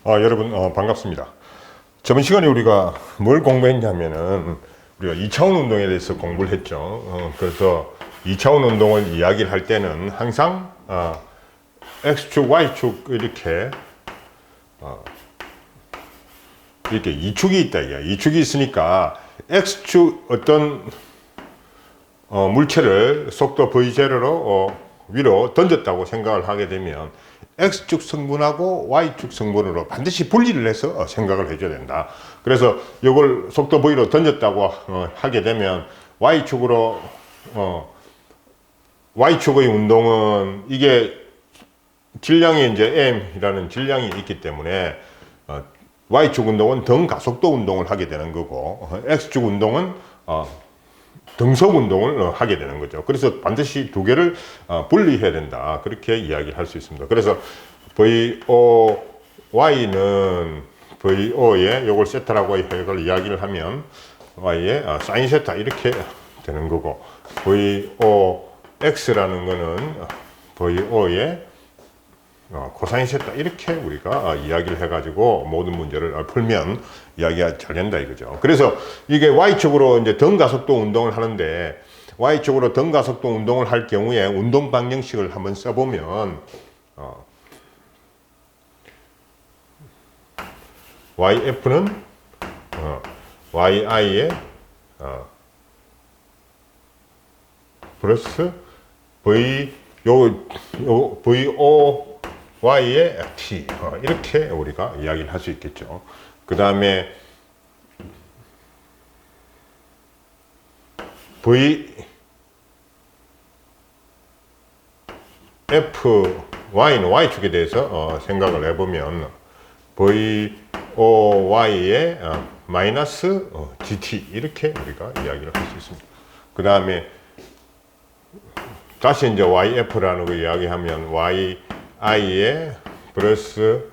여러분 반갑습니다. 저번 시간에 우리가 뭘 공부했냐면은 우리가 2차원 운동에 대해서 공부를 했죠. 그래서 2차원 운동을 이야기를 할 때는 항상 X축, Y축 이렇게 이축이 있다. 이축이 있으니까 X축 어떤 물체를 속도 v0로 위로 던졌다고 생각을 하게 되면 X축 성분하고 Y축 성분으로 반드시 분리를 해서 생각을 해줘야 된다. 그래서 이걸 속도 V로 던졌다고 하게 되면 Y축의 운동은 이게 질량이 이제 M이라는 질량이 있기 때문에 Y축 운동은 등가속도 운동을 하게 되는 거고 X축 운동은 등속 운동을 하게 되는 거죠. 그래서 반드시 두 개를 분리해야 된다. 그렇게 이야기를 할 수 있습니다. 그래서 VOY는 VO에 요걸 세타라고 이걸 이야기를 하면 Y에 사인 세타 이렇게 되는 거고 VOX라는 거는 VO에 코사인 세타 이렇게 우리가 이야기를 해가지고 모든 문제를 풀면 이야기가 잘 된다 이거죠. 그래서 이게 Y축으로 이제 등가속도 운동을 하는데 Y축으로 등가속도 운동을 할 경우에 운동 방정식을 한번 써보면 YF는 YI에 플러스 VO Y의 T 이렇게 우리가 이야기를 할 수 있겠죠. 그 다음에 VFY는 Y축에 대해서 생각을 해보면 VOY의 마이너스 GT 이렇게 우리가 이야기를 할 수 있습니다. 그 다음에 다시 이제 YF라는 거 이야기하면 YI의 플러스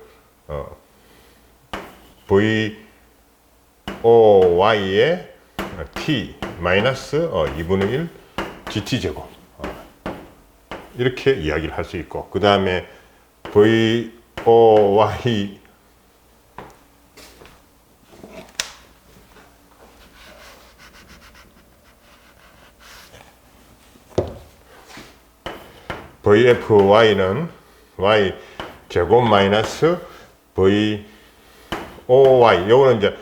VOY의 T 마이너스 2분의 1 GT제곱 이렇게 이야기를 할 수 있고 그 다음에 VFY는 Y 제곱 마이너스 VOY 요거는 이제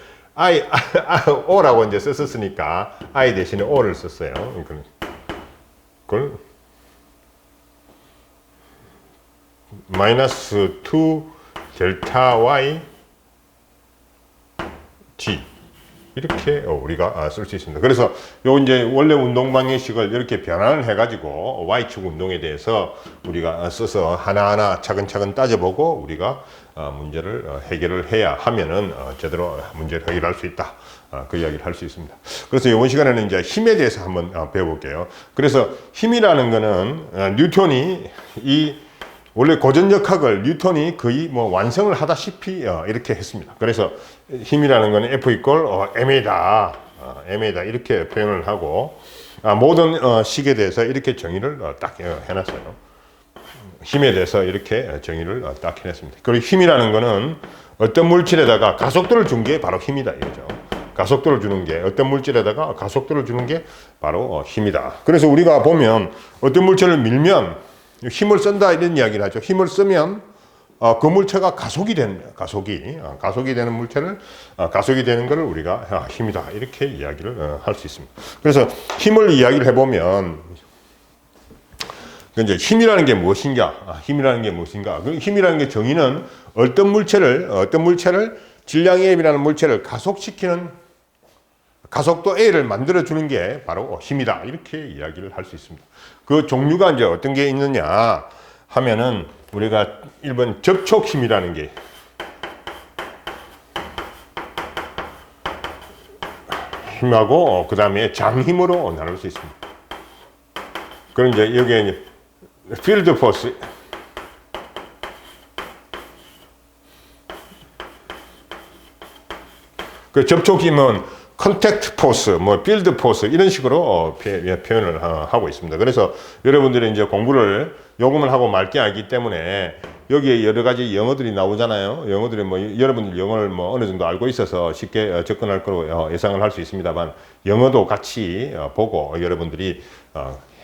O라고 이제 썼으니까 I 대신에 O를 썼어요. 그걸 마이너스 2 델타 Y G 이렇게 우리가 쓸 수 있습니다. 그래서 요 이제 원래 운동 방정식을 이렇게 변환을 해가지고 Y축 운동에 대해서 우리가 써서 하나하나 차근차근 따져보고 우리가 문제를 해결을 해야 하면은 제대로 문제를 해결할 수 있다. 그 이야기를 할 수 있습니다. 그래서 이번 시간에는 이제 힘에 대해서 한번 배워볼게요. 그래서 힘이라는 거는 뉴턴이 원래 고전력학을 뉴턴이 거의 완성을 하다시피 이렇게 했습니다. 그래서 힘이라는 거는 F 이퀄 M이다. M이다. 이렇게 표현을 하고 모든 식에 대해서 이렇게 정의를 딱 해놨어요. 힘에 대해서 이렇게 정의를 딱 해놨습니다. 그리고 힘이라는 거는 어떤 물질에다가 가속도를 준 게 바로 힘이다. 이거죠. 가속도를 주는 게 어떤 물질에다가 가속도를 주는 게 바로 힘이다. 그래서 우리가 보면 어떤 물체를 밀면 힘을 쓴다 이런 이야기를 하죠. 힘을 쓰면 그 물체가 가속이 되는 물체를 가속이 되는 것을 우리가 힘이다 이렇게 이야기를 할 수 있습니다. 그래서 힘을 이야기를 해보면 이제 힘이라는 게 무엇인가? 그 힘이라는 게 정의는 어떤 물체를 질량 M이라는 물체를 가속시키는 가속도 A를 만들어주는 게 바로 힘이다. 이렇게 이야기를 할 수 있습니다. 그 종류가 이제 어떤 게 있느냐 하면은 우리가 1번 접촉 힘이라는 게 힘하고 그 다음에 장힘으로 나눌 수 있습니다. 그럼 이제 여기에 이제 필드 포스 그 접촉 힘은 컨택트 포스, 필드 포스 이런 식으로 표현을 하고 있습니다. 그래서 여러분들이 이제 공부를 요금을 하고 말 게 아니기 때문에 여기에 여러 가지 영어들이 나오잖아요. 영어들이 뭐 여러분들 영어를 뭐 어느 정도 알고 있어서 쉽게 접근할 거로 예상을 할 수 있습니다만, 영어도 같이 보고 여러분들이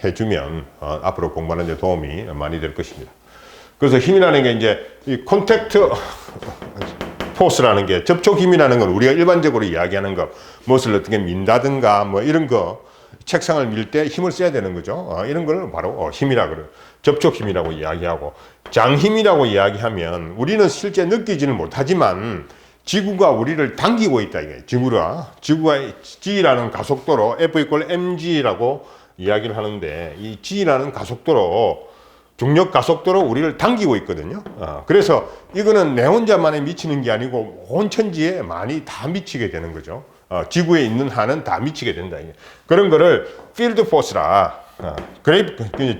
해주면 앞으로 공부하는 데 도움이 많이 될 것입니다. 그래서 힘이라는 게 이제 이 콘택트 포스라는 게, 접촉 힘이라는 건 우리가 일반적으로 이야기하는 거, 무엇을 어떻게 민다든가 뭐 이런 거, 책상을 밀 때 힘을 써야 되는 거죠. 이런 걸 바로 힘이라고 그래요. 접촉 힘이라고 이야기하고, 장힘이라고 이야기하면 우리는 실제 느끼지는 못하지만 지구가 우리를 당기고 있다, 이게. 지구가 G라는 가속도로, F=mg라고 이야기를 하는데, 이 G라는 가속도로, 중력 가속도로 우리를 당기고 있거든요. 그래서 이거는 내 혼자만에 미치는 게 아니고 온 천지에 많이 다 미치게 되는 거죠. 지구에 있는 한은 다 미치게 된다. 그런 거를 필드 포스라,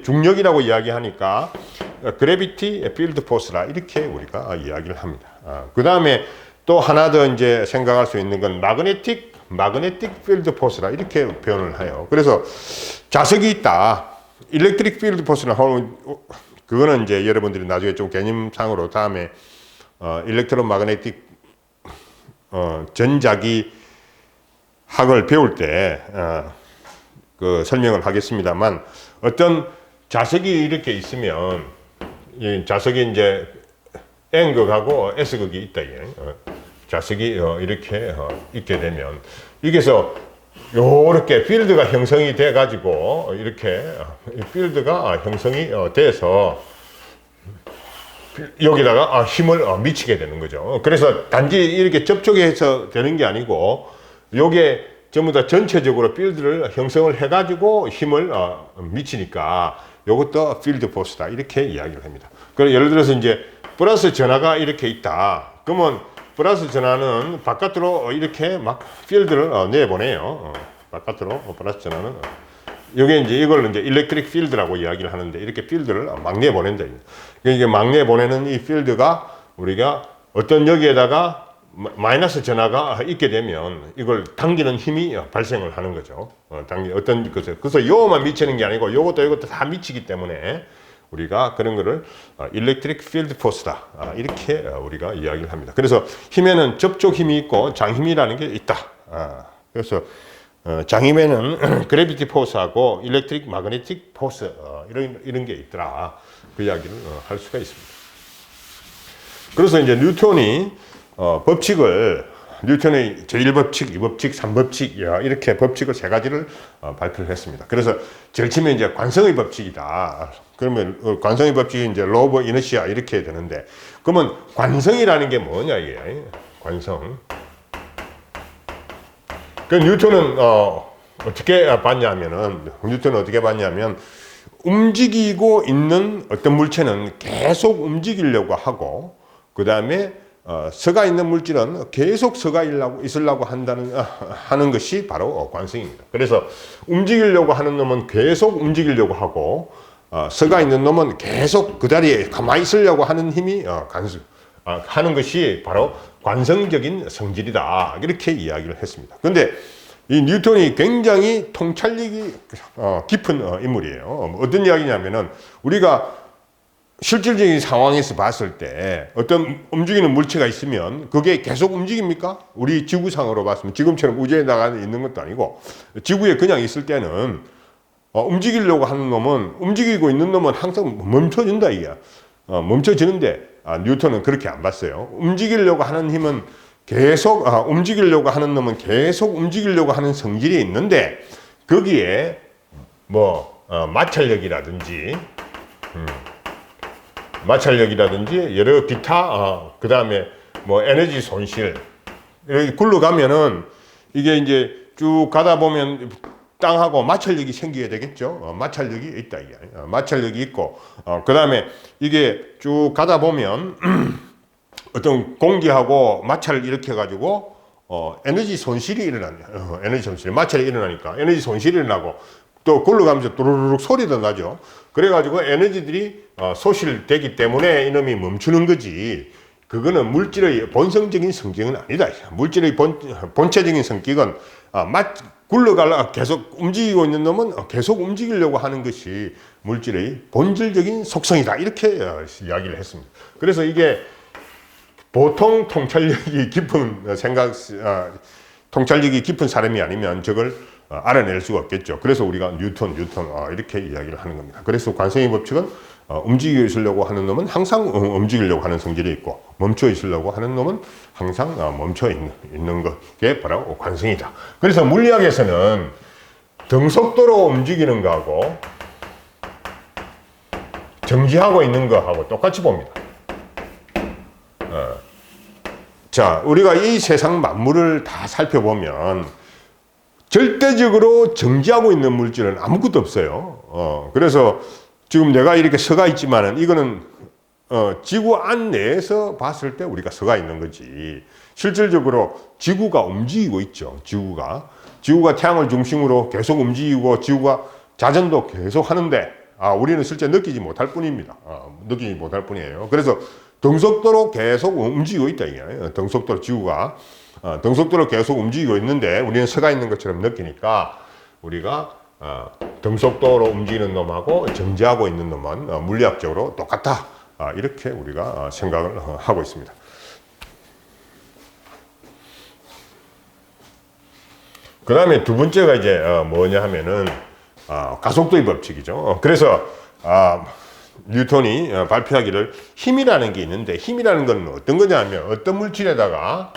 중력이라고 이야기하니까 그래비티 필드 포스라, 이렇게 우리가 이야기를 합니다. 그 다음에 또 하나 더 이제 생각할 수 있는 건 마그네틱 필드 포스라, 이렇게 표현을 해요. 그래서 자석이 있다. 일렉트릭 필드 포스는 그거는 이제 여러분들이 나중에 좀 개념상으로 다음에 일렉트로 마그네틱 전자기 학을 배울 때 그 설명을 하겠습니다만, 어떤 자석이 이렇게 있으면 이 자석이 이제 N극하고 S극이 있다, 이게. 자석이 이렇게 있게 되면 여기서 요렇게 필드가 형성이 돼 가지고, 이렇게 필드가 형성이 돼서 여기다가 힘을 미치게 되는 거죠. 그래서 단지 이렇게 접촉해서 되는 게 아니고, 요게 전부 다 전체적으로 필드를 형성을 해 가지고 힘을 미치니까 요것도 필드 포스다, 이렇게 이야기를 합니다. 그럼 예를 들어서 이제 플러스 전하가 이렇게 있다. 그러면 플러스 전하는 바깥으로 이렇게 막 필드를 내보내요. 바깥으로 플러스 전하는. 이게 이제 이걸 이제 일렉트릭 필드라고 이야기를 하는데, 이렇게 필드를 막 내보낸다. 이게 막 내보내는 이 필드가 우리가 어떤 여기에다가 마이너스 전하가 있게 되면 이걸 당기는 힘이 발생을 하는 거죠. 어떤 것에. 그래서 요만 미치는 게 아니고 요것도 이것도 다 미치기 때문에 우리가 그런 거를 일렉트릭 필드 포스다, 이렇게 우리가 이야기를 합니다. 그래서 힘에는 접촉 힘이 있고 장힘이라는 게 있다. 그래서 장힘에는 그래비티 포스하고 일렉트릭 마그네틱 포스, 이런 게 있더라, 그 이야기를 할 수가 있습니다. 그래서 이제 뉴턴이 법칙을, 뉴턴의 제1법칙, 2법칙, 3법칙, 이렇게 법칙을 세 가지를 발표를 했습니다. 그래서 제일 처음에 이제 관성의 법칙이다. 그러면 관성의 법칙이 이제 로 오브 이너시아, 이렇게 되는데, 그러면 관성이라는 게 뭐냐, 이게. 관성. 그 뉴턴은 어떻게 봤냐면은, 움직이고 있는 어떤 물체는 계속 움직이려고 하고, 그 다음에 서가 있는 물질은 계속 서가 있으려고 하는 것이 바로 관성입니다. 그래서 움직이려고 하는 놈은 계속 움직이려고 하고, 서가 있는 놈은 계속 그 자리에 가만히 있으려고 하는 힘이 하는 것이 바로 관성적인 성질이다, 이렇게 이야기를 했습니다. 그런데 이 뉴턴이 굉장히 통찰력이 깊은 인물이에요. 어떤 이야기냐면은, 우리가 실질적인 상황에서 봤을 때 어떤 움직이는 물체가 있으면 그게 계속 움직입니까? 우리 지구상으로 봤으면 지금처럼 우주에 나가 있는 것도 아니고, 지구에 그냥 있을 때는 움직이려고 하는 놈은, 움직이고 있는 놈은 항상 멈춰진다, 이게. 멈춰지는데 뉴턴은 그렇게 안 봤어요. 움직이려고 하는 힘은 계속, 움직이려고 하는 놈은 계속 움직이려고 하는 성질이 있는데, 거기에 마찰력이라든지 여러 기타, 그 다음에 에너지 손실, 이렇게 굴러가면은 이게 이제 쭉 가다 보면 땅하고 마찰력이 생기게 되겠죠. 마찰력이 있다, 이게. 마찰력이 있고, 그 다음에 이게 쭉 가다 보면 어떤 공기하고 마찰을 일으켜가지고 에너지 손실이 일어나요. 에너지 손실, 마찰이 일어나니까 에너지 손실이 일어나고, 또 굴러가면서 또르륵 소리도 나죠. 그래가지고 에너지들이 소실되기 때문에 이놈이 멈추는 거지, 그거는 물질의 본성적인 성질은 아니다. 물질의 본체적인 성격은 계속 움직이고 있는 놈은 계속 움직이려고 하는 것이 물질의 본질적인 속성이다. 이렇게 이야기를 했습니다. 그래서 이게 보통 통찰력이 깊은 통찰력이 깊은 사람이 아니면 저걸 알아낼 수가 없겠죠. 그래서 우리가 뉴턴 이렇게 이야기를 하는 겁니다. 그래서 관성의 법칙은 움직여 있으려고 하는 놈은 항상 움직이려고 하는 성질이 있고, 멈춰 있으려고 하는 놈은 항상 멈춰 있는 게 바로 관성이다. 그래서 물리학에서는 등속도로 움직이는 거하고 정지하고 있는 거하고 똑같이 봅니다. 자, 우리가 이 세상 만물을 다 살펴보면 절대적으로 정지하고 있는 물질은 아무것도 없어요. 그래서 지금 내가 이렇게 서가 있지만은 이거는 지구 안 내에서 봤을 때 우리가 서가 있는 거지. 실질적으로 지구가 움직이고 있죠. 지구가 태양을 중심으로 계속 움직이고 지구가 자전도 계속 하는데 우리는 실제 느끼지 못할 뿐입니다. 느끼지 못할 뿐이에요. 그래서 등속도로 계속 움직이고 있다 이게. 등속도로 지구가 등속도로 계속 움직이고 있는데 우리는 서가 있는 것처럼 느끼니까 우리가 등속도로 움직이는 놈하고 정지하고 있는 놈은 물리학적으로 똑같다. 이렇게 우리가 생각을 하고 있습니다. 그 다음에 두 번째가 이제 뭐냐 하면은 가속도의 법칙이죠. 그래서 뉴턴이 발표하기를 힘이라는 게 있는데, 힘이라는 건 어떤 거냐면 어떤 물질에다가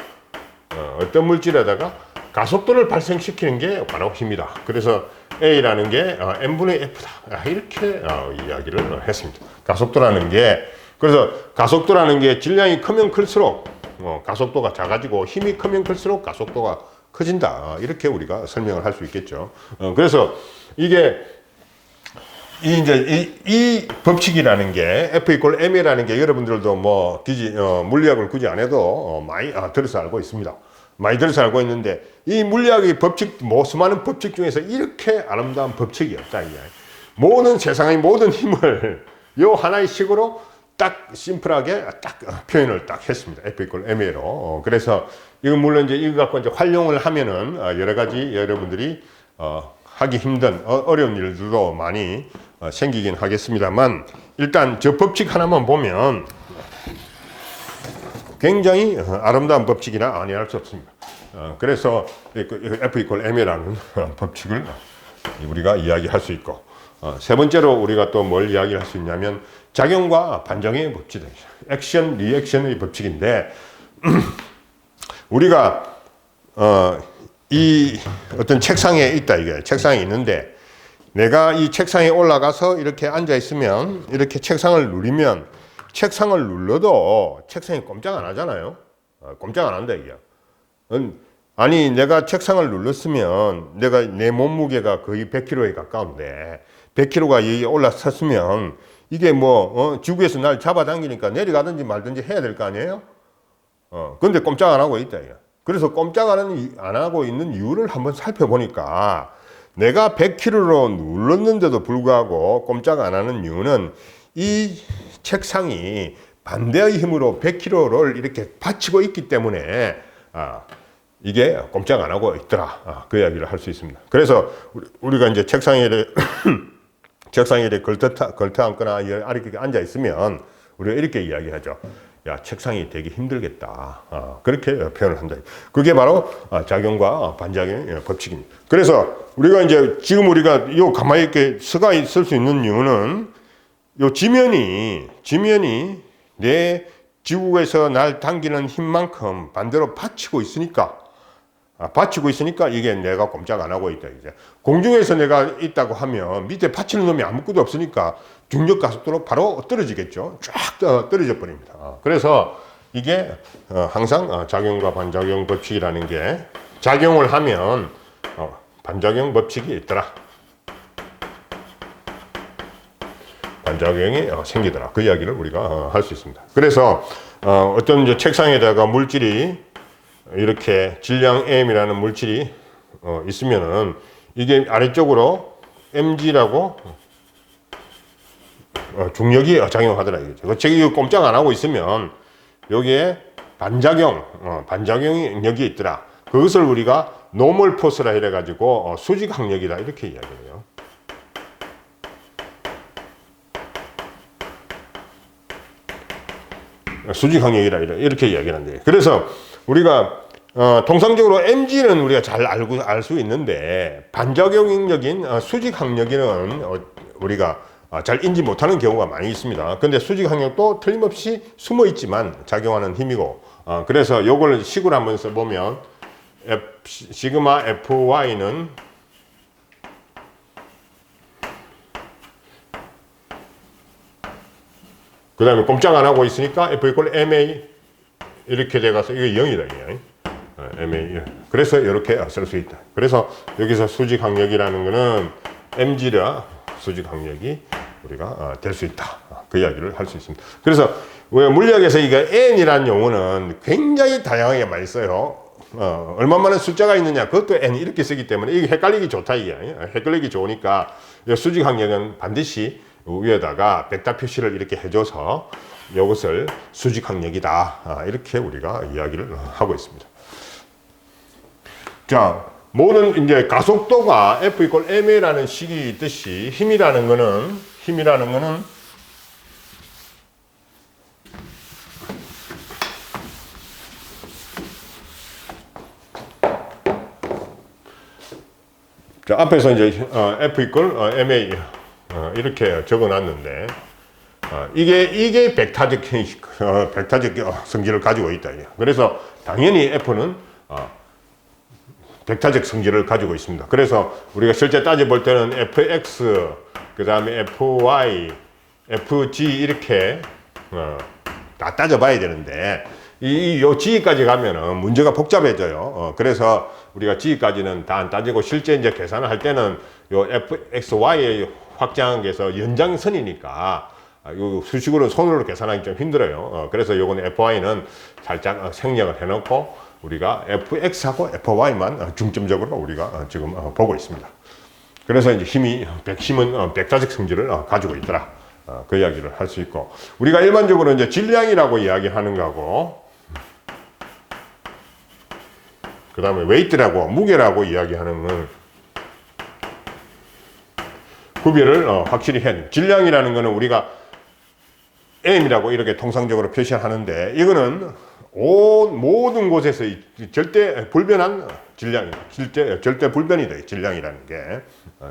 가속도를 발생시키는 게 바로 힘이다. 그래서 A라는 게 n분의 F다. 이렇게 이야기를 했습니다. 가속도라는 게, 그래서 가속도라는 게 질량이 크면 클수록 가속도가 작아지고, 힘이 크면 클수록 가속도가 커진다. 이렇게 우리가 설명을 할 수 있겠죠. 그래서 이게 이 법칙이라는 게 F 이퀄 ma라는 게 여러분들도 뭐 물리학을 굳이 안 해도 많이 들어서 알고 있습니다. 많이 들어서 알고 있는데, 이 물리학의 법칙, 수많은 법칙 중에서 이렇게 아름다운 법칙이 없다. 모든 세상의 모든 힘을 요 하나의 식으로 딱 심플하게 딱 표현을 딱 했습니다. F 이퀄 ma로. 그래서 이건 물론 이제 이거 갖고 이제 활용을 하면은 여러 가지 여러분들이 하기 힘든 어려운 일들도 많이 생기긴 하겠습니다만, 일단 저 법칙 하나만 보면 굉장히 아름다운 법칙이라 아니할 수 없습니다. 그래서 F 이퀄 ma라는 법칙을 우리가 이야기할 수 있고, 세 번째로 우리가 또 뭘 이야기할 수 있냐면 작용과 반작용의 법칙이다. 액션, 리액션의 법칙인데 우리가 이 어떤 책상에 있다. 이게 책상에 있는데 내가 이 책상에 올라가서 이렇게 앉아 있으면, 이렇게 책상을 누르면, 책상을 눌러도 책상이 꼼짝 안 하잖아요. 꼼짝 안 한다 이게. 아니 내가 책상을 눌렀으면 내가 내 몸무게가 거의 100kg에 가까운데 100kg가 여기 올라섰으면 이게 지구에서 날 잡아당기니까 내려가든지 말든지 해야 될 거 아니에요? 근데 꼼짝 안 하고 있다 이게. 그래서 꼼짝 안 하고 있는 이유를 한번 살펴보니까, 내가 100kg로 눌렀는데도 불구하고 꼼짝 안 하는 이유는 이 책상이 반대의 힘으로 100kg를 이렇게 받치고 있기 때문에 이게 꼼짝 안 하고 있더라. 그 이야기를 할 수 있습니다. 그래서 우리가 이제 책상에 걸터 앉거나 이렇게 앉아 있으면 우리가 이렇게 이야기하죠. 야, 책상이 되게 힘들겠다. 그렇게 표현을 한다. 그게 바로 작용과 반작용의 법칙입니다. 그래서 우리가 이제 지금 우리가 요 가만히 이렇게 서가 있을 수 있는 이유는, 요 지면이 내 지구에서 날 당기는 힘만큼 반대로 받치고 있으니까 이게 내가 꼼짝 안 하고 있다. 이제 공중에서 내가 있다고 하면 밑에 받치는 놈이 아무것도 없으니까 중력 가속도로 바로 떨어지겠죠. 쫙 떨어져 버립니다. 그래서 이게 항상 작용과 반작용 법칙이라는 게, 작용을 하면 반작용 법칙이 있더라. 반작용이 생기더라. 그 이야기를 우리가 할 수 있습니다. 그래서 어떤 이제 책상에다가 물질이 이렇게 질량 m이라는 물질이 있으면은 이게 아래쪽으로 mg라고 중력이 작용하더라 이거죠. 제가 꼼짝 안 하고 있으면 여기에 반작용이 여기 있더라. 그것을 우리가 노멀 포스라 이래 가지고 수직 항력이다 이렇게 이야기해요. 수직 항력이라 이렇게 이야기하는데, 그래서 우리가 통상적으로 mg는 우리가 잘 알 수 있는데 반작용적인 수직 항력에는 우리가 잘 인지 못하는 경우가 많이 있습니다. 근데 수직 항력도 틀림없이 숨어 있지만 작용하는 힘이고, 그래서 요걸 식으로 한번 써보면 시그마 fy는 그 다음에 꼼짝 안 하고 있으니까 F 이퀄 MA 이렇게 돼가서 이게 0이다. 이게. MA. 그래서 이렇게 쓸 수 있다. 그래서 여기서 수직 항력이라는 거는 mg라 수직 항력이 우리가 될 수 있다. 그 이야기를 할 수 있습니다. 그래서 물리학에서 이거 n이라는 용어는 굉장히 다양하게 많이 써요. 얼마만한 숫자가 있느냐, 그것도 n 이렇게 쓰기 때문에 이게 헷갈리기 좋다. 이게 헷갈리기 좋으니까 수직 항력은 반드시 위에다가 벡터 표시를 이렇게 해줘서 이것을 수직 항력이다, 이렇게 우리가 이야기를 하고 있습니다. 자, 모든 이제 가속도가 F 이퀄 ma라는 식이 있듯이 힘이라는 거는 자, 앞에서 이제 F 이퀄 ma 이렇게 적어놨는데, 이게 벡터적 성질을 가지고 있다. 그래서 당연히 F는 벡터적 성질을 가지고 있습니다. 그래서 우리가 실제 따져볼 때는 fx, 그 다음에 fy, fg 이렇게 다 따져봐야 되는데, 요 g까지 가면은 문제가 복잡해져요. 그래서 우리가 g까지는 다 안 따지고 실제 이제 계산을 할 때는 요 fxy의 확장에서 연장선이니까 요 수식으로 손으로 계산하기 좀 힘들어요. 그래서 요건 fy는 살짝 생략을 해놓고 우리가 fx하고 fy만 중점적으로 우리가 지금 보고 있습니다. 그래서 이제 힘은 벡터적 성질을 가지고 있더라. 그 이야기를 할 수 있고, 우리가 일반적으로 이제 질량이라고 이야기하는 거하고, 그 다음에 웨이트라고, 무게라고 이야기하는 건 구별을 확실히 해야 돼요. 질량이라는 거는 우리가 m이라고 이렇게 통상적으로 표시하는데, 이거는 모든 곳에서 절대 불변한 질량이다. 절대 불변이다. 질량이라는 게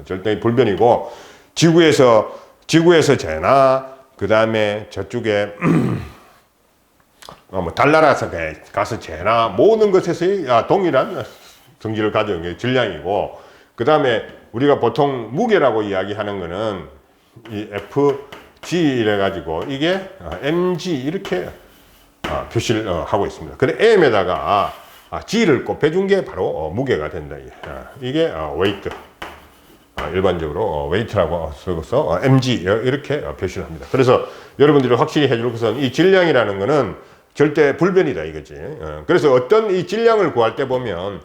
절대 불변이고, 지구에서 재나, 그 다음에 저쪽에 달나라에서 가서 재나, 모든 것에서의 동일한 성질을 가지고 있는 게 질량이고, 그 다음에 우리가 보통 무게라고 이야기하는 거는 이 FG 이래 가지고 이게 mg 이렇게 표시를 하고 있습니다. 그래 m에다가 g를 곱해준 게 바로 무게가 된다. 이게 웨이트. 일반적으로 웨이트라고 써서 mg 이렇게 표시를 합니다. 그래서 여러분들이 확실히 해줄 것은 이 질량이라는 거는 절대 불변이다 이거지. 그래서 어떤 이 질량을 구할 때 보면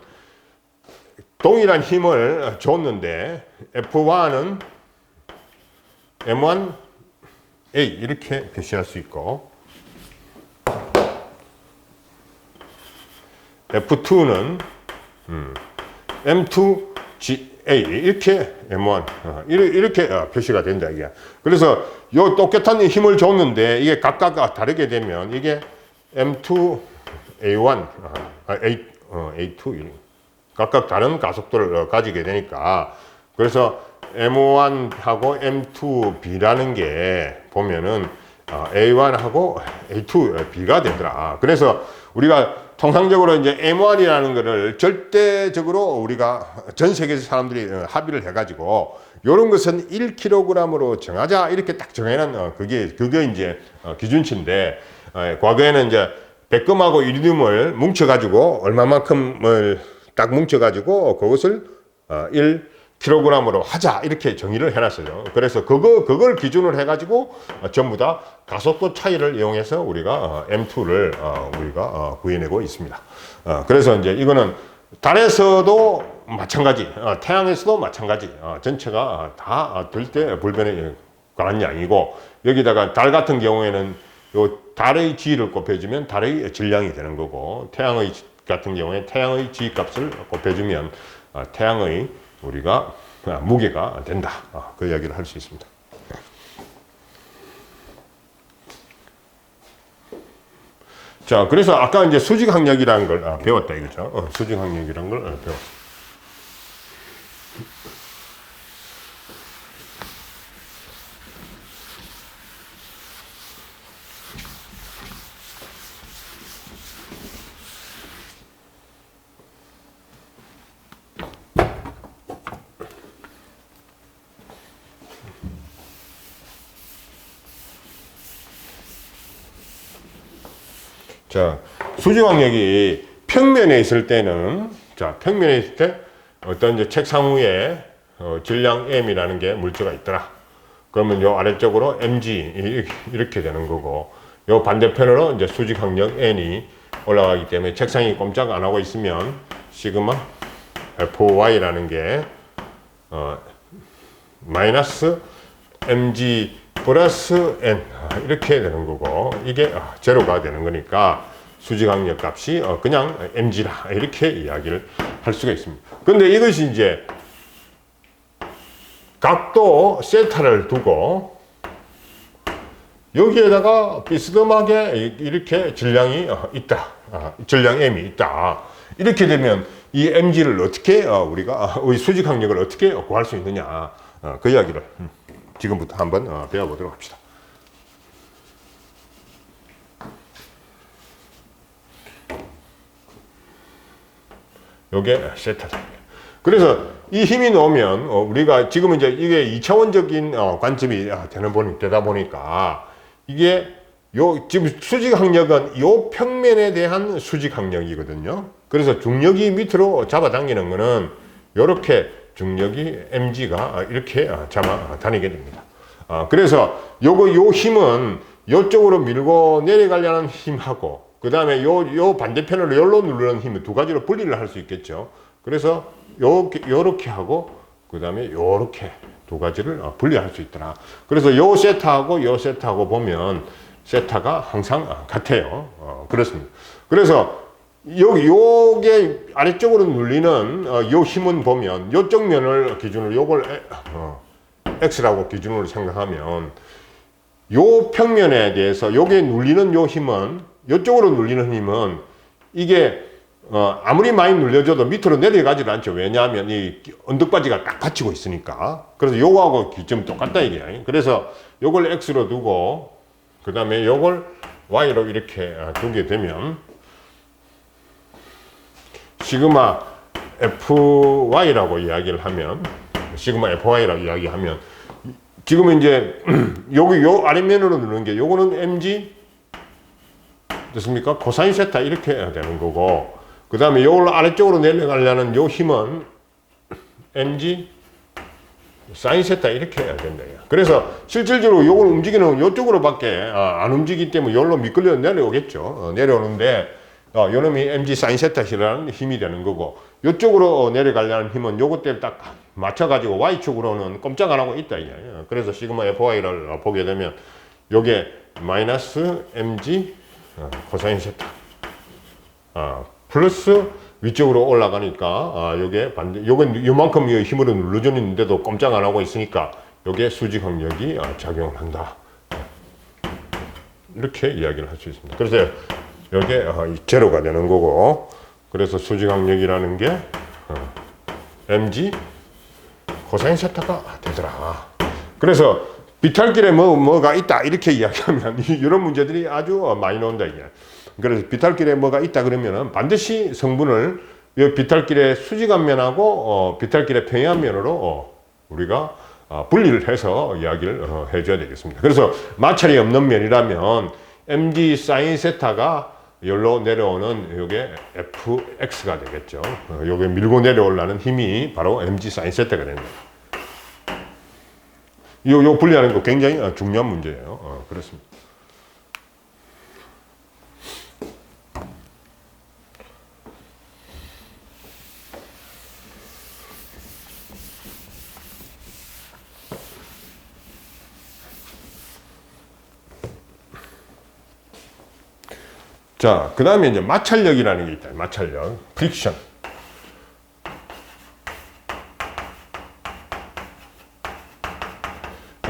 동일한 힘을 줬는데 F1은 M1A 이렇게 표시할 수 있고, F2는 M2GA 이렇게 M1 이렇게 표시가 된다 이게. 그래서 요 똑같은 힘을 줬는데 이게 각각 다르게 되면 이게 M2A1, A2 각각 다른 가속도를 가지게 되니까, 그래서 M1하고 M2B라는 게 보면은 A1하고 A2B가 되더라. 그래서 우리가 통상적으로 이제 M1이라는 거를 절대적으로 우리가 전 세계 사람들이 합의를 해가지고 이런 것은 1kg으로 정하자 이렇게 딱 정해놓은 그게 이제 기준치인데, 과거에는 이제 백금하고 이리듐을 뭉쳐가지고 얼마만큼을 딱 뭉쳐가지고 그것을 1kg으로 하자 이렇게 정의를 해놨어요. 그래서 그걸 기준으로 해가지고 전부 다 가속도 차이를 이용해서 우리가 M2를 우리가 구해내고 있습니다. 그래서 이제 이거는 달에서도 마찬가지, 태양에서도 마찬가지, 전체가 다 절대 불변에 관한 양이고, 여기다가 달 같은 경우에는 요 달의 G를 곱해주면 달의 질량이 되는 거고, 태양의 같은 경우에 태양의 G 값을 곱해주면 태양의 우리가 무게가 된다. 그 이야기를 할 수 있습니다. 자, 그래서 아까 이제 수직항력이라는 걸 배웠다 이거죠. 수직항력이라는 걸 배웠어. 자, 수직항력이 평면에 있을 때는, 자, 평면에 있을 때 어떤 이제 책상 위에 질량 M이라는 게 물체가 있더라. 그러면 요 아래쪽으로 mg 이렇게 되는 거고, 요 반대편으로 이제 수직항력 N이 올라가기 때문에 책상이 꼼짝 안 하고 있으면 시그마 fy라는 게 마이너스 mg 플러스 n 이렇게 되는 거고, 이게 제로가 되는 거니까 수직항력 값이 그냥 mg라 이렇게 이야기를 할 수가 있습니다. 근데 이것이 이제 각도 세타를 두고 여기에다가 비스듬하게 이렇게 질량이 있다, 질량 m이 있다. 이렇게 되면 이 mg를 어떻게 우리가 수직항력을 어떻게 구할 수 있느냐, 그 이야기를 지금부터 한번 배워보도록 합시다. 요게 세타입니다. 그래서 이 힘이 나오면 우리가 지금 이제 이게 2차원적인 관점이 되다 보니까 이게 요 지금 수직항력은 요 평면에 대한 수직항력이거든요. 그래서 중력이 밑으로 잡아당기는 거는 요렇게 중력이 mg가 이렇게 잡아다니게 됩니다. 그래서 요 힘은 요쪽으로 밀고 내려가려는 힘하고, 그 다음에 요 반대편으로 열로 누르는 힘을 두 가지로 분리를 할 수 있겠죠. 그래서 요렇게 하고, 그 다음에 요렇게 두 가지를 분리할 수 있더라. 그래서 요 세타하고 요 세타하고 보면 세타가 항상 같아요. 그렇습니다. 그래서 요게 아래쪽으로 눌리는 요 힘은 보면 요쪽 면을 기준으로 요걸 x라고 기준으로 생각하면 요 평면에 대해서 요게 눌리는 요 힘은, 요쪽으로 눌리는 힘은 이게 아무리 많이 눌려줘도 밑으로 내려가지 않죠. 왜냐하면 이 언덕바지가 딱 받치고 있으니까. 그래서 요거하고 기점이 똑같다 이게. 그래서 요걸 x로 두고 그 다음에 요걸 y로 이렇게 두게 되면 시그마 fy라고 이야기를 하면, 시그마 fy라고 이야기하면, 지금은 이제 여기 요 아랫면으로 누르는 게 요거는 mg 됐습니까? 코사인 세타 이렇게 되는 거고, 그 다음에 요걸 아래쪽으로 내려가려는 요 힘은 mg 사인 세타 이렇게 해야 된다. 그래서 실질적으로 요걸 움직이는 요쪽으로밖에 안 움직이기 때문에 요로 미끌려 내려오겠죠. 내려오는데 요놈이 mg 사인 세타라는 힘이 되는 거고, 요쪽으로 내려가려는 힘은 요것 때문에 딱 맞춰가지고 y축으로는 꼼짝 안 하고 있다. 그래서 시그마 fy를 보게 되면 요게 마이너스 mg 코사인 세타 플러스 위쪽으로 올라가니까 요게 요건 요만큼 힘으로 눌러주는데도 꼼짝 안 하고 있으니까 요게 수직항력이 작용을 한다. 이렇게 이야기를 할 수 있습니다. 그래서 요게 제로가 되는 거고, 그래서 수직항력이라는 게 mg 코사인 세타가 되더라. 그래서 비탈길에 뭐가 있다 이렇게 이야기하면 이런 문제들이 아주 많이 나온다 이게. 그래서 비탈길에 뭐가 있다 그러면은 반드시 성분을 이 비탈길의 수직안면하고 비탈길의 평행안면으로 우리가 분리를 해서 이야기를 해줘야 되겠습니다. 그래서 마찰이 없는 면이라면 mg 사인 세타가 열로 내려오는 요게 fx가 되겠죠. 요게 밀고 내려오려는 힘이 바로 mg 사인 세타가 됩니다. 요 분리하는 거 굉장히 중요한 문제예요. 그렇습니다. 자, 그 다음에 이제 마찰력이라는 게 있다. 마찰력, 프릭션.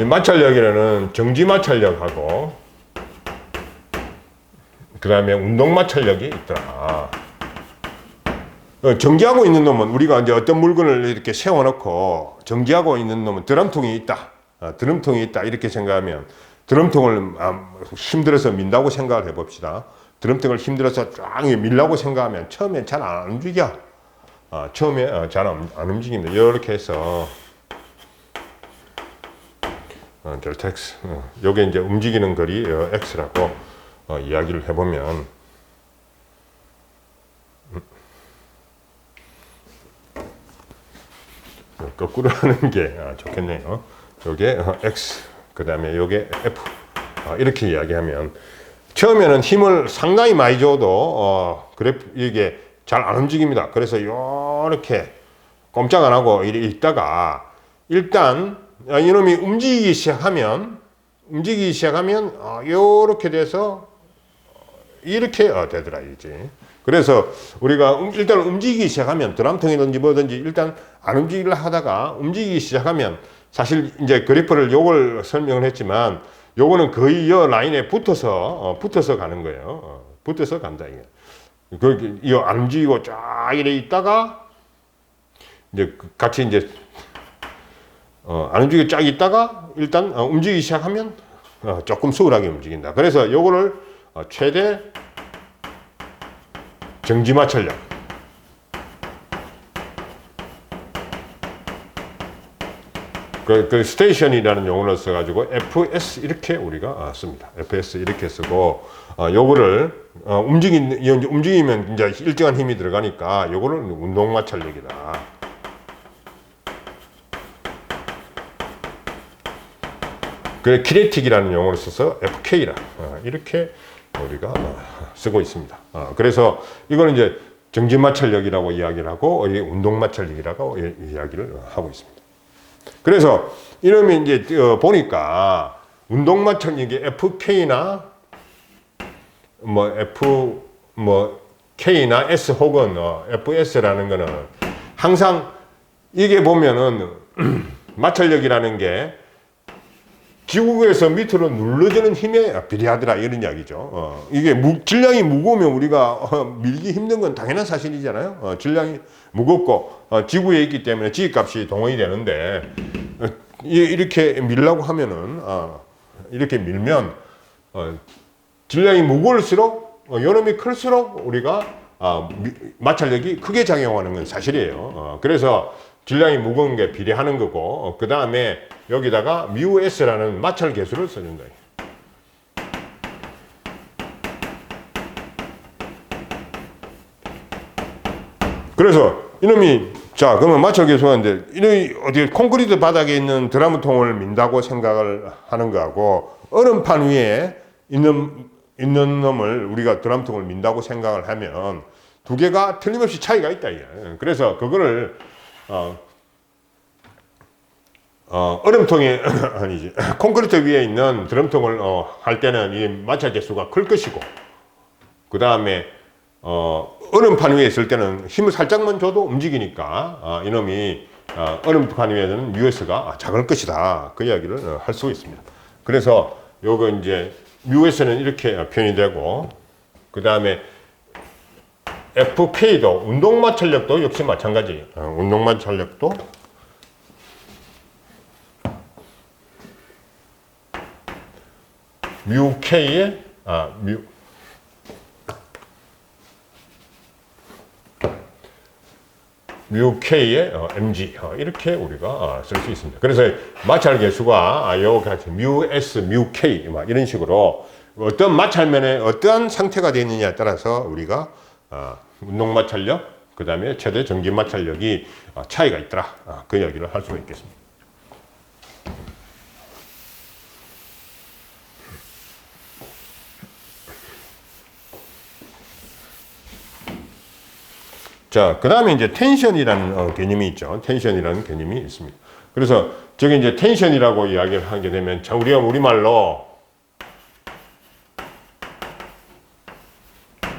이 마찰력이라는 정지 마찰력하고 그 다음에 운동 마찰력이 있더라. 정지하고 있는 놈은 우리가 이제 어떤 물건을 이렇게 세워놓고 정지하고 있는 놈은 드럼통이 있다. 드럼통이 있다. 이렇게 생각하면 드럼통을 힘들어서 민다고 생각을 해봅시다. 드럼통을 힘들어서 쫙 밀라고 생각하면 처음에 잘 안 움직여. 처음에 잘 안 움직입니다. 이렇게 해서 델타 X. 요게 이제 움직이는 거리 X라고 이야기를 해보면 거꾸로 하는 게 좋겠네요. 요게 X, 그 다음에 요게 F. 이렇게 이야기하면 처음에는 힘을 상당히 많이 줘도 그래프 이게 잘 안 움직입니다. 그래서 요렇게 꼼짝 안 하고 있다가 일단 이놈이 움직이기 시작하면 요렇게 돼서 이렇게 되더라 이제. 그래서 우리가 일단 움직이기 시작하면 드럼통이든지 뭐든지 일단 안 움직이려 하다가 움직이기 시작하면 사실 이제 그래프를 요걸 설명을 했지만 요거는 거의 이 라인에 붙어서 가는 거예요. 붙어서 간다 이게. 이 안 움직이고 쫙 이래 있다가 이제 같이 이제 안 움직이고 쫙 있다가 일단 움직이기 시작하면 조금 수월하게 움직인다. 그래서 요거를 최대 정지 마찰력. 그 스테이션이라는 용어를 써가지고 FS 이렇게 우리가 씁니다. FS 이렇게 쓰고 요거를 움직이면 이제 일정한 힘이 들어가니까 요거를 운동 마찰력이다. 그 키네틱이라는 용어를 써서 FK라 이렇게 우리가 쓰고 있습니다. 그래서 이거는 이제 정지 마찰력이라고 이야기를 하고 운동 마찰력이라고 이야기를 하고 있습니다. 그래서 이러면 이제 보니까 운동 마찰력이 FK나 K나 S 혹은 FS라는 거는 항상 이게 보면은 마찰력이라는 게 지구에서 밑으로 눌러주는 힘에 비례하더라 이런 이야기죠. 이게 질량이 무거우면 우리가 밀기 힘든 건 당연한 사실이잖아요. 질량이 무겁고 지구에 있기 때문에 지값이 동원이 되는데 이렇게 밀라고 하면은 이렇게 밀면 질량이 무거울수록 요놈이 클수록 우리가 마찰력이 크게 작용하는 건 사실이에요. 그래서 질량이 무거운 게 비례하는 거고 그 다음에 여기다가 μs라는 마찰 계수를 써준다. 그래서 이놈이 자 그러면 마찰 계수하는데 이놈이 어디 콘크리트 바닥에 있는 드럼통을 민다고 생각을 하는 거하고 얼음판 위에 있는 놈을 우리가 드럼통을 민다고 생각을 하면 두 개가 틀림없이 차이가 있다. 그래서 그거를 얼음통에 아니지 콘크리트 위에 있는 드럼통을 할 때는 이 마찰 계수가 클 것이고 그 다음에 얼음판 위에 있을 때는 힘을 살짝만 줘도 움직이니까 이놈이 얼음판 위에는 μs가 작을 것이다 그 이야기를 할 수 있습니다. 그래서 요거 이제 μs는 이렇게 표현이 되고 그 다음에 FK도 운동 마찰력도 역시 마찬가지. 운동 마찰력도 μK의 μK의 mg 이렇게 우리가 쓸 수 있습니다. 그래서 마찰 계수가 요 같이 μs, μk 이런 식으로 어떤 마찰면에 어떠한 상태가 되어 있느냐에 따라서 우리가 운동 마찰력, 그 다음에 최대 정지 마찰력이 차이가 있더라. 그 이야기를 할 수가 있겠습니다. 자, 그 다음에 이제 텐션이라는 개념이 있죠. 텐션이라는 개념이 있습니다. 그래서 저기 이제 텐션이라고 이야기를 하게 되면 우리가 우리말로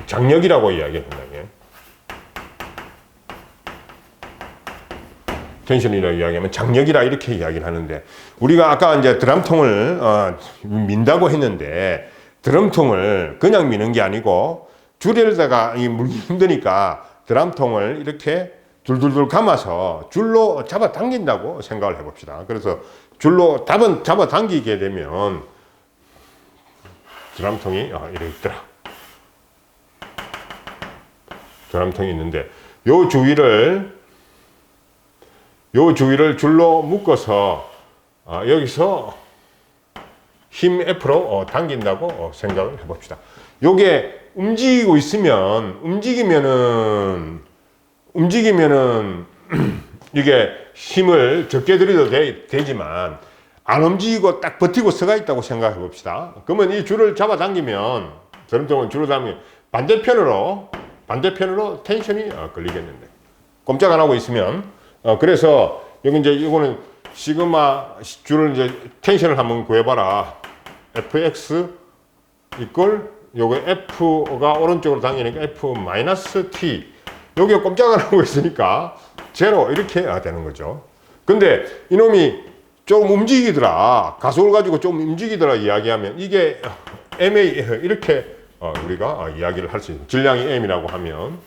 장력이라고 이야기를 한다. 텐션이라고 이야기하면 장력이라 이렇게 이야기를 하는데 우리가 아까 이제 드럼통을 민다고 했는데 드럼통을 그냥 미는 게 아니고 줄에다가 물기 힘드니까 드럼통을 이렇게 둘둘둘 감아서 줄로 잡아 당긴다고 생각을 해봅시다. 그래서 줄로 잡아 당기게 되면 드럼통이 이렇게 있더라. 드럼통이 있는데 요 주위를 줄로 묶어서 여기서 힘 F로 당긴다고 생각을 해봅시다. 요게 움직이면은 이게 힘을 적게 들여도 되지만 안 움직이고 딱 버티고 서가 있다고 생각해 봅시다. 그러면 이 줄을 잡아 당기면 드럼통을 줄을 당기면 반대편으로 텐션이 걸리겠는데 꼼짝 안 하고 있으면 그래서 여기 이제 이거는 시그마 줄을 이제 텐션을 한번 구해봐라. fx 이꼴 요거 f가 오른쪽으로 당기니까 f-t 여기에 꼼짝 안 하고 있으니까 제로 이렇게 되는 거죠. 근데 이놈이 좀 움직이더라, 가속을 가지고 좀 움직이더라 이야기하면 이게 ma 이렇게 우리가 이야기를 할 수 있는 질량이 m이라고 하면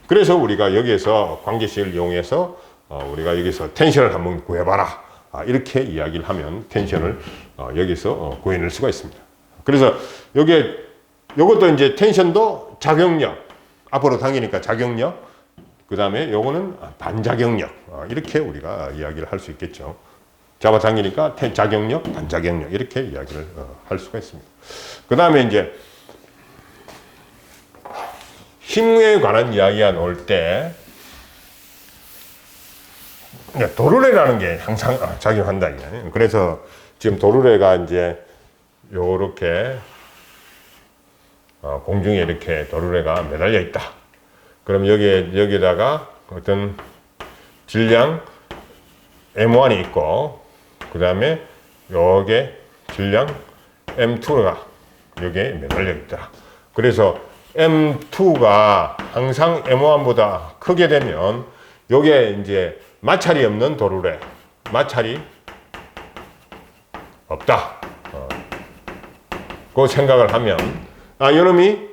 그래서 우리가 여기에서 관계식을 이용해서 우리가 여기서 텐션을 한번 구해봐라 이렇게 이야기를 하면 텐션을 여기서 구해낼 수가 있습니다. 그래서 요것도 이제 텐션도 작용력 앞으로 당기니까 작용력 그 다음에 요거는 반작용력 이렇게 우리가 이야기를 할 수 있겠죠. 잡아당기니까 작용력, 반작용력 이렇게 이야기를 할 수가 있습니다. 그 다음에 이제 힘에 관한 이야기가 나올 때 도르래라는 게 항상 작용한다. 그래서 지금 도르래가 이제 요렇게 공중에 이렇게 도르래가 매달려 있다. 그럼 여기에다가 어떤 질량 M1이 있고 그 다음에 여기에 질량 M2가 여기에 매달려 있다. 그래서 M2가 항상 M1보다 크게 되면 여기에 이제 마찰이 없는 도르래, 마찰이 없다. 그 생각을 하면 이놈이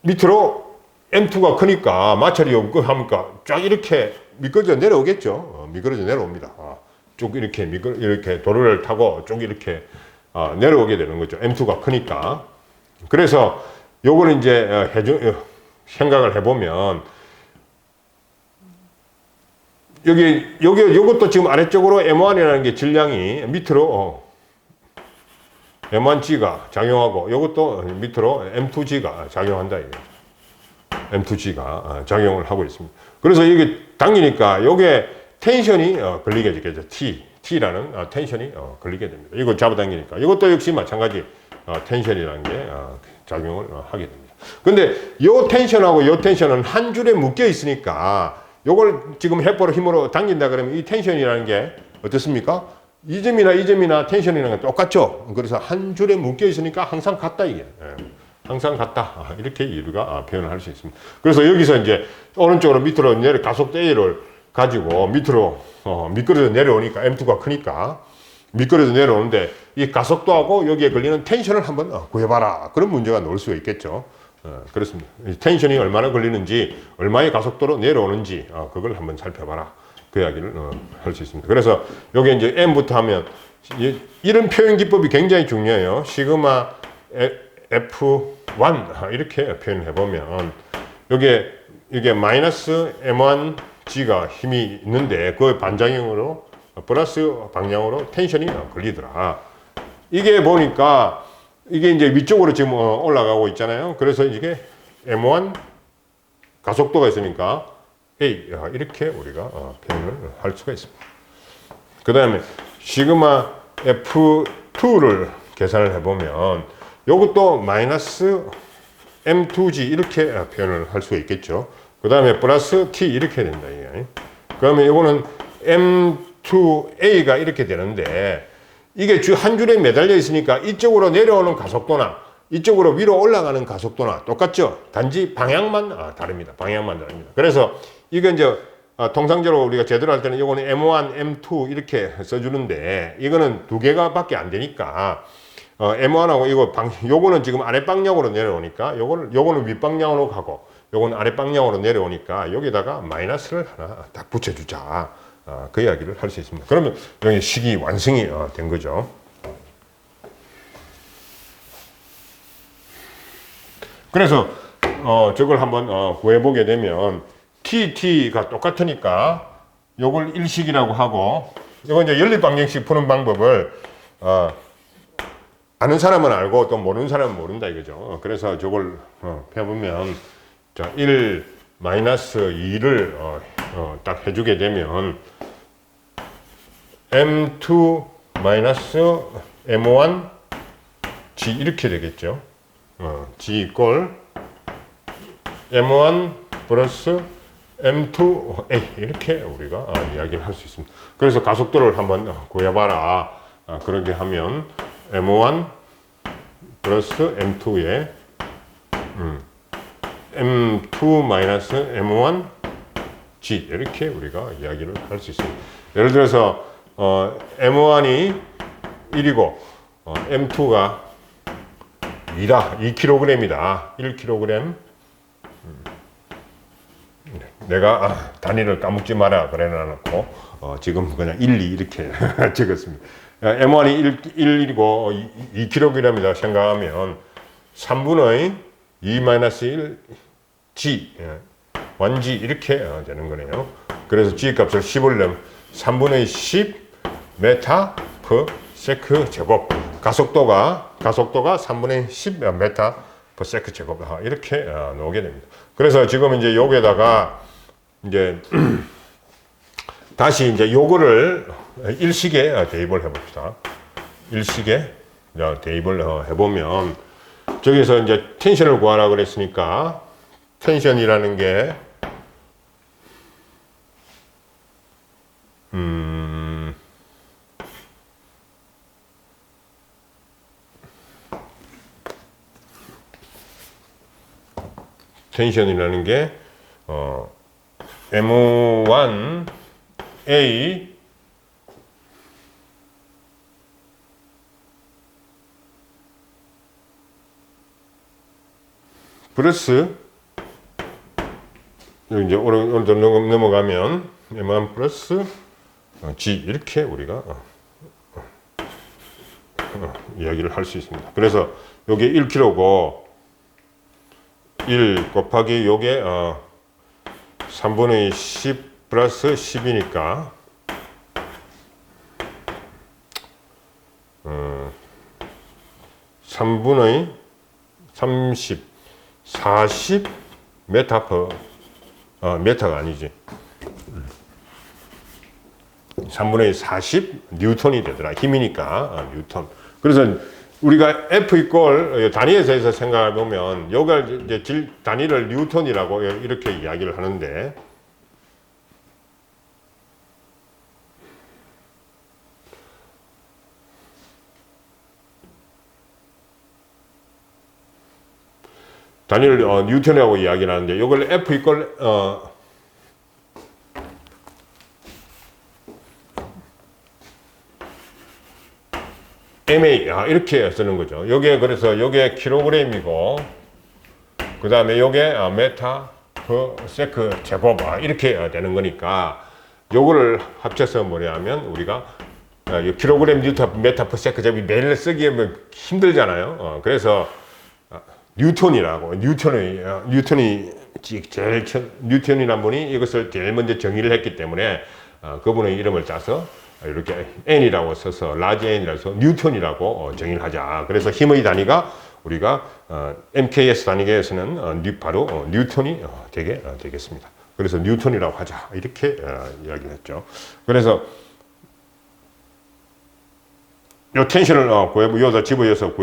밑으로 M2가 크니까 마찰이 없고 하니까 쫙 이렇게 미끄러져 내려오겠죠. 미끄러져 내려옵니다. 쭉 이렇게 도로를 타고 쭉 이렇게 내려오게 되는 거죠. M2가 크니까. 그래서 요거는 이제 생각을 해보면 요것도 지금 아래쪽으로 M1이라는 게 질량이 밑으로 M1G가 작용하고 요것도 밑으로 M2G가 작용한다. M2G가 작용을 하고 있습니다. 그래서 이게 당기니까 요게 텐션이 걸리게 되겠죠. T라는 텐션이 걸리게 됩니다. 이거 잡아당기니까. 이것도 역시 마찬가지 텐션이라는 게 작용을 하게 됩니다. 근데 요 텐션하고 요 텐션은 한 줄에 묶여 있으니까 요걸 지금 햇보로 힘으로 당긴다 그러면 이 텐션이라는 게 어떻습니까? 이 점이나 텐션이라는 게 똑같죠. 그래서 한 줄에 묶여 있으니까 항상 같다 이게. 항상 같다. 이렇게 우리가 표현을 할 수 있습니다. 그래서 여기서 이제 오른쪽으로 밑으로 가속도 A를 가지고 밑으로 미끄러져 내려오니까 M2가 크니까 미끄러져 내려오는데 이 가속도하고 여기에 걸리는 텐션을 한번 구해봐라. 그런 문제가 나올 수가 있겠죠. 그렇습니다. 텐션이 얼마나 걸리는지, 얼마의 가속도로 내려오는지 그걸 한번 살펴봐라. 그 이야기를 할 수 있습니다. 그래서 여기 이제 M부터 하면 이런 표현 기법이 굉장히 중요해요. 시그마 F1 이렇게 표현해 보면 이게 마이너스 M1G가 힘이 있는데 그 반작용으로 플러스 방향으로 텐션이 걸리더라. 이게 보니까 이게 이제 위쪽으로 지금 올라가고 있잖아요. 그래서 이게 M1 가속도가 있으니까 A 이렇게 우리가 표현을 할 수가 있습니다. 그 다음에 시그마 F2를 계산을 해보면 이것도 마이너스 M2G 이렇게 표현을 할 수가 있겠죠. 그 다음에 플러스 T 이렇게 된다. 그러면 이거는 M2A가 이렇게 되는데 이게 한 줄에 매달려 있으니까 이쪽으로 내려오는 가속도나 이쪽으로 위로 올라가는 가속도나 똑같죠. 단지 방향만 다릅니다. 방향만 다릅니다. 그래서 이건 이제 통상적으로 우리가 제대로 할 때는 이거는 M1, M2 이렇게 써주는데 이거는 두 개가 밖에 안 되니까 M1하고 이거 요거는 지금 아래 방향으로 내려오니까 요거는 윗 방향으로 가고 요거는 아래 방향으로 내려오니까 여기다가 마이너스를 하나 딱 붙여주자. 그 이야기를 할 수 있습니다. 그러면 여기 식이 완성이 된 거죠. 그래서 저걸 한번 구해보게 되면 t가 똑같으니까 요걸 일식이라고 하고 이거 이제 연립방정식 푸는 방법을 아는 사람은 알고 또 모르는 사람은 모른다 이거죠. 그래서 저걸 해보면 자, 1 마이너스 2를 딱 해주게 되면 M2 마이너스 M1 G 이렇게 되겠죠. G 이꼴 M1 플러스 M2 A 이렇게 우리가 이야기를 할 수 있습니다. 그래서 가속도를 한번 구해봐라. 그렇게 하면 M1 플러스 M2에 M2 마이너스 M1 G 이렇게 우리가 이야기를 할 수 있습니다. 예를 들어서 M1이 1이고 M2가 2다. 2kg이다. 1kg. 내가 단위를 까먹지 마라 그래 놔놓고 지금 그냥 1, 2 이렇게 적었습니다. M1이 1이고 2kg이다 생각하면 3분의 2-1 G 완지 이렇게 되는 거네요. 그래서 G 값을 10을 내면 3분의 10 메타 per 세크 제곱. 가속도가 3분의 10 메타 per 세크 제곱 이렇게 나오게 됩니다. 그래서 지금 이제 여기에다가 이제 다시 이제 요거를 일식에 대입을 해봅시다. 일식에 대입을 해보면 저기서 이제 텐션을 구하라 그랬으니까 텐션이라는 게 텐션이라는 게 M1A 플러스 여기 이제 오른쪽 넘어가면 M1 플러스 G 이렇게 우리가 이야기를 할 수 있습니다. 그래서 요게 1kg고 1 곱하기 요게 3분의 10 플러스 10이니까 3분의 30 40 메타 퍼 메타가 아니지 3분의 40 뉴턴이 되더라. 힘이니까 뉴턴. 그래서 우리가 F 이꼴 단위에서 생각해 보면 여기가 이제 단위를 뉴턴이라고 이렇게 이야기를 하는데 단위를 뉴턴이라고 이야기를 하는데 이걸 F 이꼴 MA 이렇게 쓰는 거죠. 요게 그래서 요게 킬로그램이고 그 다음에 요게 메타 퍼 세크 제곱 이렇게 되는 거니까 요거를 합쳐서 뭐냐면 우리가 킬로그램 뉴턴 메타 퍼 세크 제곱이 매일 쓰기에 뭐 힘들잖아요. 그래서 뉴턴이라고 뉴턴이 제일 뉴턴이란 분이 이것을 제일 먼저 정의를 했기 때문에 그분의 이름을 따서 이렇게 N이라고 써서 라지 N이라고 해서 뉴턴이라고 정의를 하자. 그래서 힘의 단위가 우리가 MKS 단위계에서는 바로 뉴턴이 되겠습니다. 그래서 뉴턴이라고 하자. 이렇게 이야기를 했죠. 그래서 요 텐션을 여기다 집어넣어서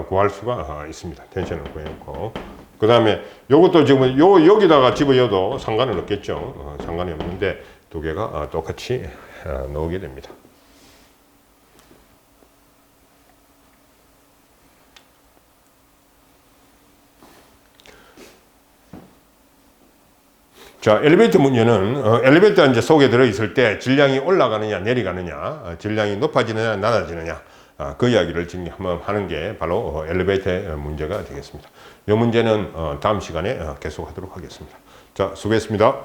구할 수가 있습니다. 텐션을 구해놓고 그 다음에 요것도 지금 여기다가 집어넣어도 상관은 없겠죠. 상관이 없는데 두 개가 똑같이 나오게 됩니다. 자, 엘리베이터 문제는 엘리베이터 이제 속에 들어 있을 때 질량이 올라가느냐 내려가느냐, 질량이 높아지느냐 낮아지느냐 그 이야기를 지금 한번 하는 게 바로 엘리베이터의 문제가 되겠습니다. 이 문제는 다음 시간에 계속하도록 하겠습니다. 자, 수고했습니다.